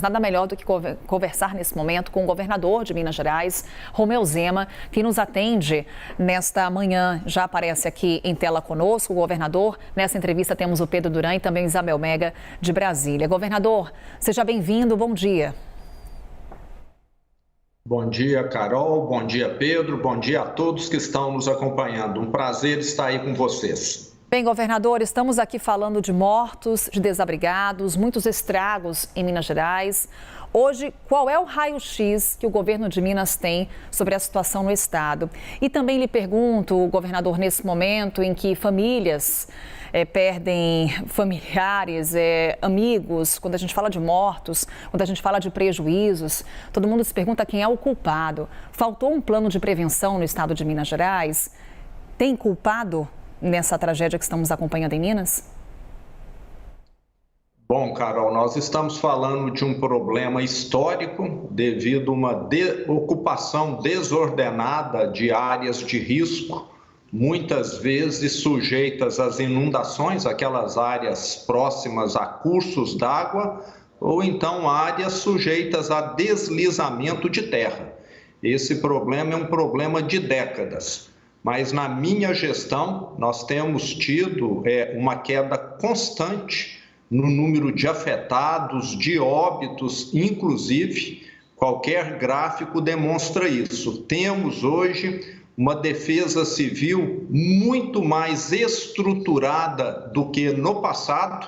Nada melhor do que conversar nesse momento com o governador de Minas Gerais, Romeu Zema, que nos atende nesta manhã. Já aparece aqui em tela conosco o governador. Nessa entrevista temos o Pedro Duran e também Isabel Mega, de Brasília. Governador, seja bem-vindo, bom dia. Bom dia, Carol, bom dia, Pedro, bom dia a todos que estão nos acompanhando. Um prazer estar aí com vocês. Bem, governador, estamos aqui falando de mortos, de desabrigados, muitos estragos em Minas Gerais. Hoje, qual é o raio-x que o governo de Minas tem sobre a situação no estado? E também lhe pergunto, governador, nesse momento em que famílias perdem familiares, amigos, quando a gente fala de mortos, quando a gente fala de prejuízos, todo mundo se pergunta quem é o culpado. Faltou um plano de prevenção no estado de Minas Gerais? Tem culpado nessa tragédia que estamos acompanhando em Minas? Bom, Carol, nós estamos falando de um problema histórico devido a uma ocupação desordenada de áreas de risco, muitas vezes sujeitas às inundações, aquelas áreas próximas a cursos d'água, ou então áreas sujeitas a deslizamento de terra. Esse problema é um problema de décadas. Mas na minha gestão, nós temos tido uma queda constante no número de afetados, de óbitos, inclusive, qualquer gráfico demonstra isso. Temos hoje uma defesa civil muito mais estruturada do que no passado,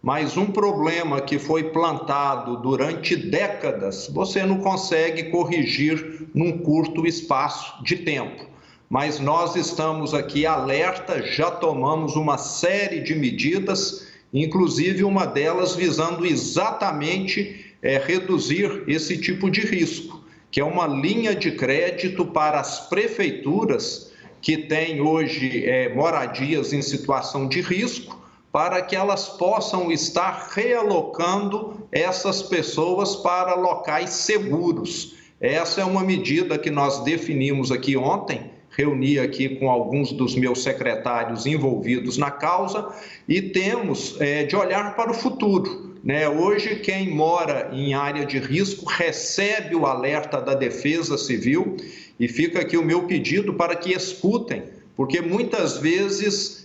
mas um problema que foi plantado durante décadas, você não consegue corrigir num curto espaço de tempo. Mas nós estamos aqui alerta, já tomamos uma série de medidas, inclusive uma delas visando exatamente reduzir esse tipo de risco, que é uma linha de crédito para as prefeituras que têm hoje moradias em situação de risco, para que elas possam estar realocando essas pessoas para locais seguros. Essa é uma medida que nós definimos aqui ontem, reuni aqui com alguns dos meus secretários envolvidos na causa e temos de olhar para o futuro, né? Hoje, quem mora em área de risco recebe o alerta da Defesa Civil e fica aqui o meu pedido para que escutem, porque muitas vezes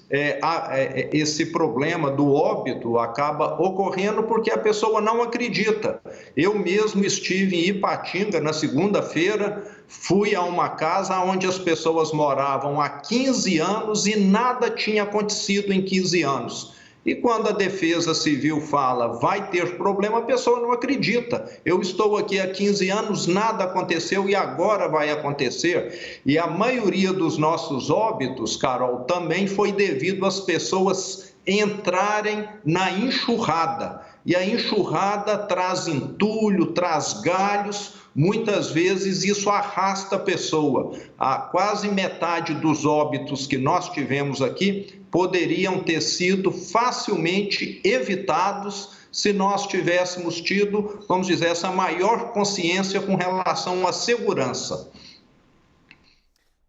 esse problema do óbito acaba ocorrendo porque a pessoa não acredita. Eu mesmo estive em Ipatinga na segunda-feira, fui a uma casa onde as pessoas moravam há 15 anos e nada tinha acontecido em 15 anos. E quando a Defesa Civil fala vai ter problema, a pessoa não acredita. Eu estou aqui há 15 anos, nada aconteceu e agora vai acontecer. E a maioria dos nossos óbitos, Carol, também foi devido às pessoas entrarem na enxurrada. E a enxurrada traz entulho, traz galhos, muitas vezes isso arrasta a pessoa. A quase metade dos óbitos que nós tivemos aqui poderiam ter sido facilmente evitados se nós tivéssemos tido, vamos dizer, essa maior consciência com relação à segurança.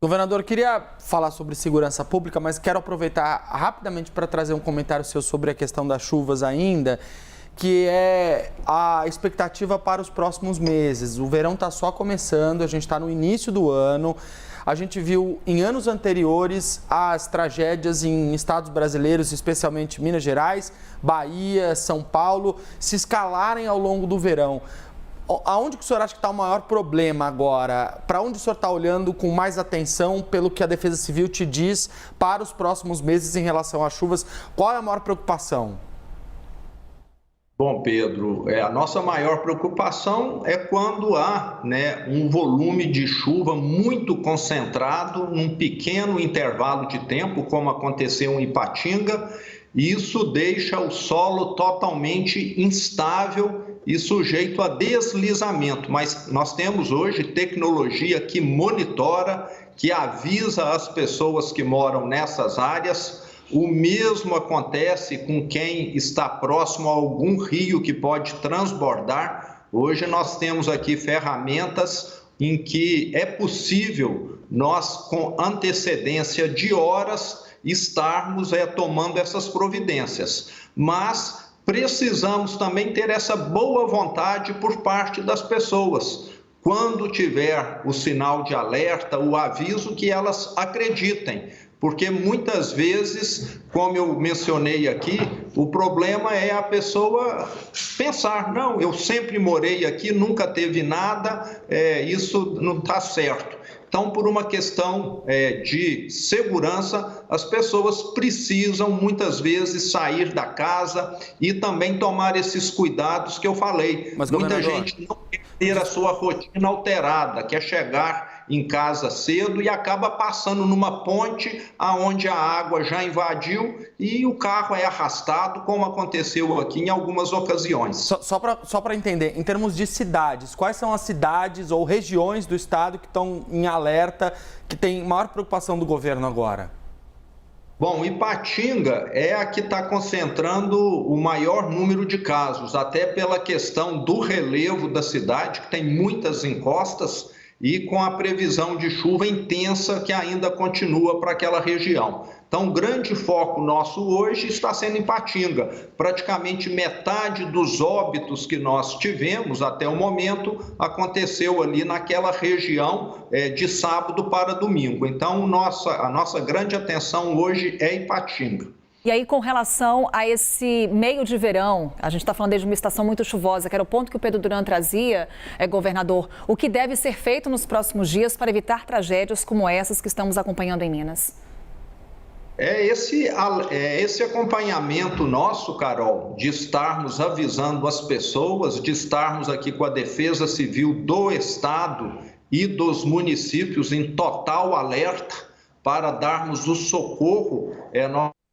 Governador, queria falar sobre segurança pública, mas quero aproveitar rapidamente para trazer um comentário seu sobre a questão das chuvas ainda, que é a expectativa para os próximos meses. O verão está só começando, a gente está no início do ano. A gente viu em anos anteriores as tragédias em estados brasileiros, especialmente Minas Gerais, Bahia, São Paulo, se escalarem ao longo do verão. Aonde que o senhor acha que está o maior problema agora? Para onde o senhor está olhando com mais atenção pelo que a Defesa Civil te diz para os próximos meses em relação às chuvas? Qual é a maior preocupação? Bom, Pedro, a nossa maior preocupação é quando há um volume de chuva muito concentrado num pequeno intervalo de tempo, como aconteceu em Ipatinga. Isso deixa o solo totalmente instável e sujeito a deslizamento. Mas nós temos hoje tecnologia que monitora, que avisa as pessoas que moram nessas áreas. O mesmo acontece com quem está próximo a algum rio que pode transbordar. Hoje nós temos aqui ferramentas em que é possível nós, com antecedência de horas, estarmos tomando essas providências. Mas precisamos também ter essa boa vontade por parte das pessoas. Quando tiver o sinal de alerta, o aviso, que elas acreditem. Porque muitas vezes, como eu mencionei aqui, o problema é a pessoa pensar, não, eu sempre morei aqui, nunca teve nada, isso não está certo. Então, por uma questão de segurança, as pessoas precisam muitas vezes sair da casa e também tomar esses cuidados que eu falei. Mas, muita gente não quer ter a sua rotina alterada, quer chegar em casa cedo e acaba passando numa ponte aonde a água já invadiu e o carro é arrastado, como aconteceu aqui em algumas ocasiões. Só para entender, em termos de cidades, quais são as cidades ou regiões do estado que estão em alerta, que tem maior preocupação do governo agora? Bom, Ipatinga é a que está concentrando o maior número de casos, até pela questão do relevo da cidade, que tem muitas encostas, e com a previsão de chuva intensa que ainda continua para aquela região. Então, o grande foco nosso hoje está sendo em Ipatinga. Praticamente metade dos óbitos que nós tivemos até o momento aconteceu ali naquela região de sábado para domingo. Então, a nossa grande atenção hoje é Ipatinga. E aí, com relação a esse meio de verão, a gente está falando desde uma estação muito chuvosa, que era o ponto que o Pedro Duran trazia, governador, o que deve ser feito nos próximos dias para evitar tragédias como essas que estamos acompanhando em Minas? Esse acompanhamento nosso, Carol, de estarmos avisando as pessoas, de estarmos aqui com a Defesa Civil do Estado e dos municípios em total alerta para darmos o socorro,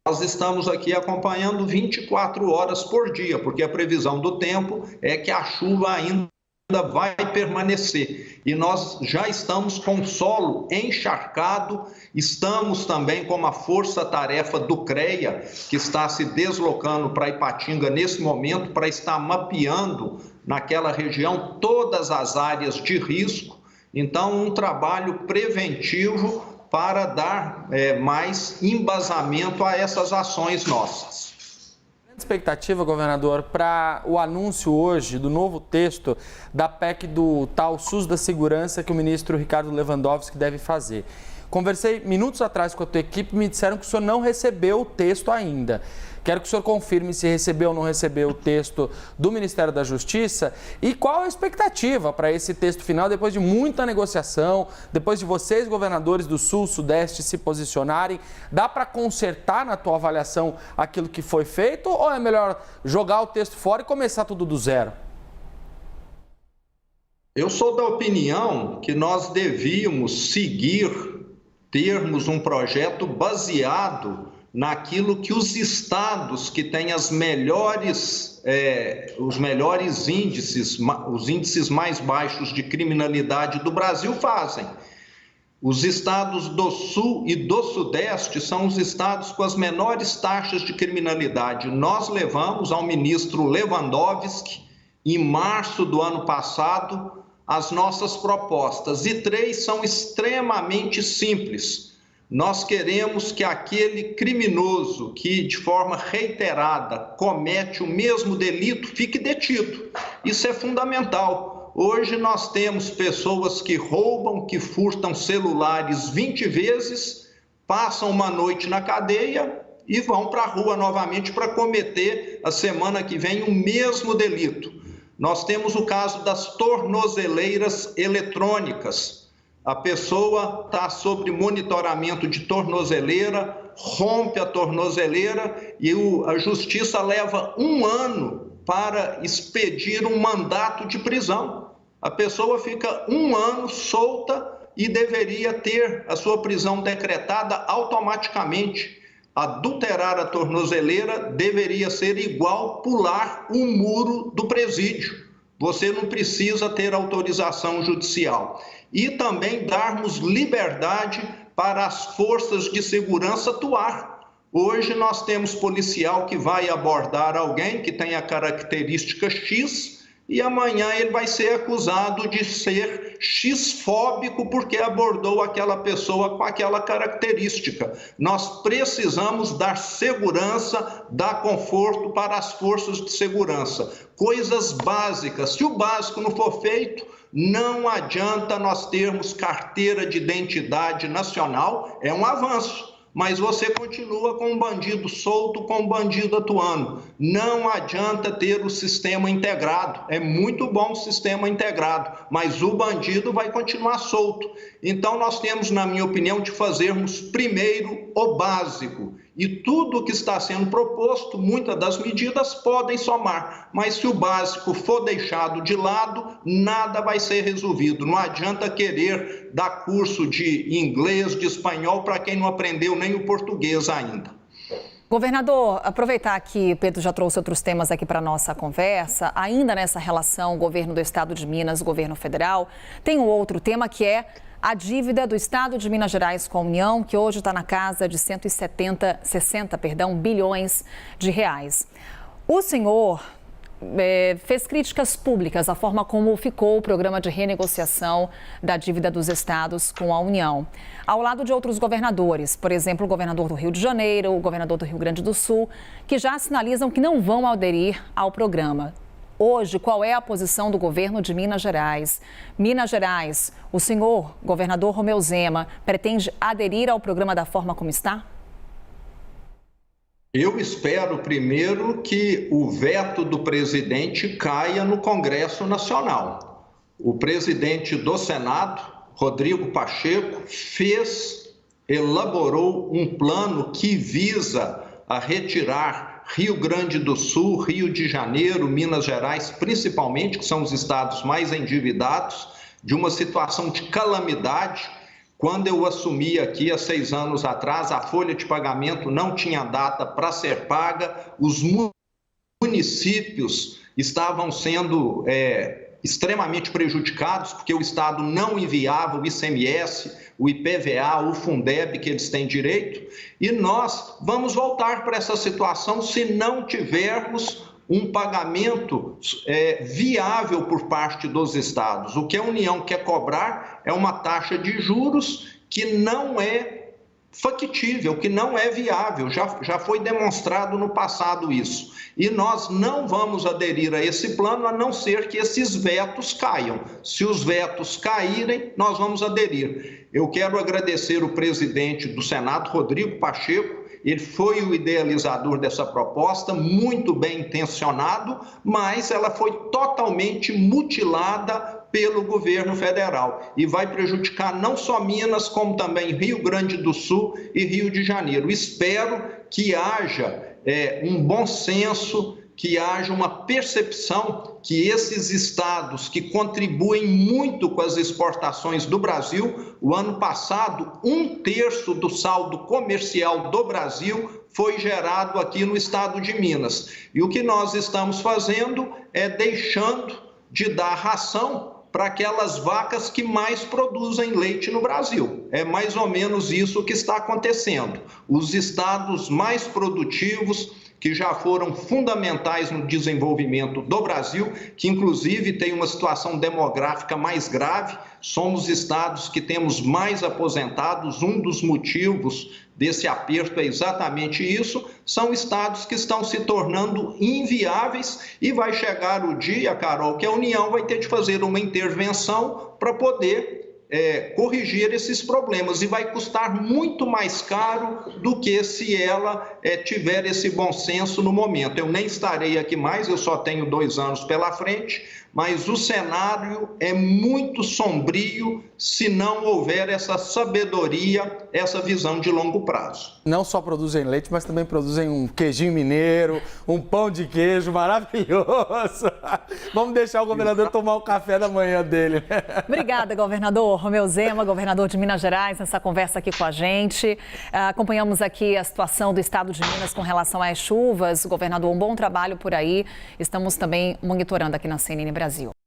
nós estamos aqui acompanhando 24 horas por dia, porque a previsão do tempo é que a chuva ainda vai permanecer. E nós já estamos com o solo encharcado, estamos também com uma força-tarefa do CREA, que está se deslocando para Ipatinga nesse momento, para estar mapeando naquela região todas as áreas de risco. Então, um trabalho preventivo para dar mais embasamento a essas ações nossas. Expectativa, governador, para o anúncio hoje do novo texto da PEC do tal SUS da Segurança que o ministro Ricardo Lewandowski deve fazer. Conversei minutos atrás com a tua equipe e me disseram que o senhor não recebeu o texto ainda. Quero que o senhor confirme se recebeu ou não recebeu o texto do Ministério da Justiça e qual a expectativa para esse texto final depois de muita negociação, depois de vocês, governadores do Sul, Sudeste, se posicionarem. Dá para consertar na tua avaliação aquilo que foi feito ou é melhor jogar o texto fora e começar tudo do zero? Eu sou da opinião que nós devíamos termos um projeto baseado naquilo que os estados que têm os melhores índices, os índices mais baixos de criminalidade do Brasil fazem. Os estados do Sul e do Sudeste são os estados com as menores taxas de criminalidade. Nós levamos ao ministro Lewandowski, em março do ano passado, as nossas propostas. E 3 são extremamente simples. Nós queremos que aquele criminoso que, de forma reiterada, comete o mesmo delito, fique detido. Isso é fundamental. Hoje nós temos pessoas que roubam, que furtam celulares 20 vezes, passam uma noite na cadeia e vão para a rua novamente para cometer, a semana que vem, o mesmo delito. Nós temos o caso das tornozeleiras eletrônicas. A pessoa está sob monitoramento de tornozeleira, rompe a tornozeleira e a justiça leva 1 ano para expedir um mandato de prisão. A pessoa fica 1 ano solta e deveria ter a sua prisão decretada automaticamente. Adulterar a tornozeleira deveria ser igual pular o muro do presídio. Você não precisa ter autorização judicial. E também darmos liberdade para as forças de segurança atuar. Hoje nós temos policial que vai abordar alguém que tem a característica X e amanhã ele vai ser acusado de ser xfóbico porque abordou aquela pessoa com aquela característica. Nós precisamos dar segurança, dar conforto para as forças de segurança. Coisas básicas. Se o básico não for feito, não adianta nós termos carteira de identidade nacional, é um avanço. Mas você continua com um bandido solto, com um bandido atuando. Não adianta ter o sistema integrado. É muito bom o sistema integrado, mas o bandido vai continuar solto. Então, nós temos, na minha opinião, de fazermos primeiro o básico. E tudo que está sendo proposto, muitas das medidas podem somar. Mas se o básico for deixado de lado, nada vai ser resolvido. Não adianta querer dar curso de inglês, de espanhol, para quem não aprendeu nem o português ainda. Governador, aproveitar que o Pedro já trouxe outros temas aqui para a nossa conversa, ainda nessa relação governo do Estado de Minas, governo federal, tem um outro tema que é a dívida do Estado de Minas Gerais com a União, que hoje está na casa de 60 bilhões de reais. O senhor fez críticas públicas à forma como ficou o programa de renegociação da dívida dos estados com a União, ao lado de outros governadores, por exemplo, o governador do Rio de Janeiro, o governador do Rio Grande do Sul, que já sinalizam que não vão aderir ao programa. Hoje, qual é a posição do governo de Minas Gerais? Minas Gerais, o senhor, governador Romeu Zema, pretende aderir ao programa da forma como está? Eu espero primeiro que o veto do presidente caia no Congresso Nacional. O presidente do Senado, Rodrigo Pacheco, elaborou um plano que visa a retirar Rio Grande do Sul, Rio de Janeiro, Minas Gerais, principalmente, que são os estados mais endividados, de uma situação de calamidade. Quando eu assumi aqui há 6 anos atrás, a folha de pagamento não tinha data para ser paga, os municípios estavam sendo extremamente prejudicados, porque o Estado não enviava o ICMS, o IPVA, o Fundeb, que eles têm direito, e nós vamos voltar para essa situação se não tivermos um pagamento viável por parte dos estados. O que a União quer cobrar é uma taxa de juros que não é factível, que não é viável, já foi demonstrado no passado isso. E nós não vamos aderir a esse plano a não ser que esses vetos caiam. Se os vetos caírem, nós vamos aderir. Eu quero agradecer o presidente do Senado, Rodrigo Pacheco. Ele foi o idealizador dessa proposta, muito bem intencionado, mas ela foi totalmente mutilada pelo governo federal e vai prejudicar não só Minas, como também Rio Grande do Sul e Rio de Janeiro. Espero que haja um bom senso, que haja uma percepção que esses estados que contribuem muito com as exportações do Brasil, o ano passado, 1/3 do saldo comercial do Brasil foi gerado aqui no estado de Minas. E o que nós estamos fazendo é deixando de dar ração para aquelas vacas que mais produzem leite no Brasil. É mais ou menos isso que está acontecendo. Os estados mais produtivos, que já foram fundamentais no desenvolvimento do Brasil, que inclusive tem uma situação demográfica mais grave, somos estados que temos mais aposentados, um dos motivos desse aperto é exatamente isso, são estados que estão se tornando inviáveis e vai chegar o dia, Carol, que a União vai ter de fazer uma intervenção para poder corrigir esses problemas e vai custar muito mais caro do que se ela tiver esse bom senso no momento. Eu nem estarei aqui mais, eu só tenho 2 anos pela frente, mas o cenário é muito sombrio se não houver essa sabedoria, essa visão de longo prazo. Não só produzem leite, mas também produzem um queijinho mineiro, um pão de queijo maravilhoso. Vamos deixar o governador tomar o café da manhã dele. Obrigada, governador Romeu Zema, governador de Minas Gerais, nessa conversa aqui com a gente. Acompanhamos aqui a situação do estado de Minas com relação às chuvas. Governador, um bom trabalho por aí. Estamos também monitorando aqui na CNN Brasil.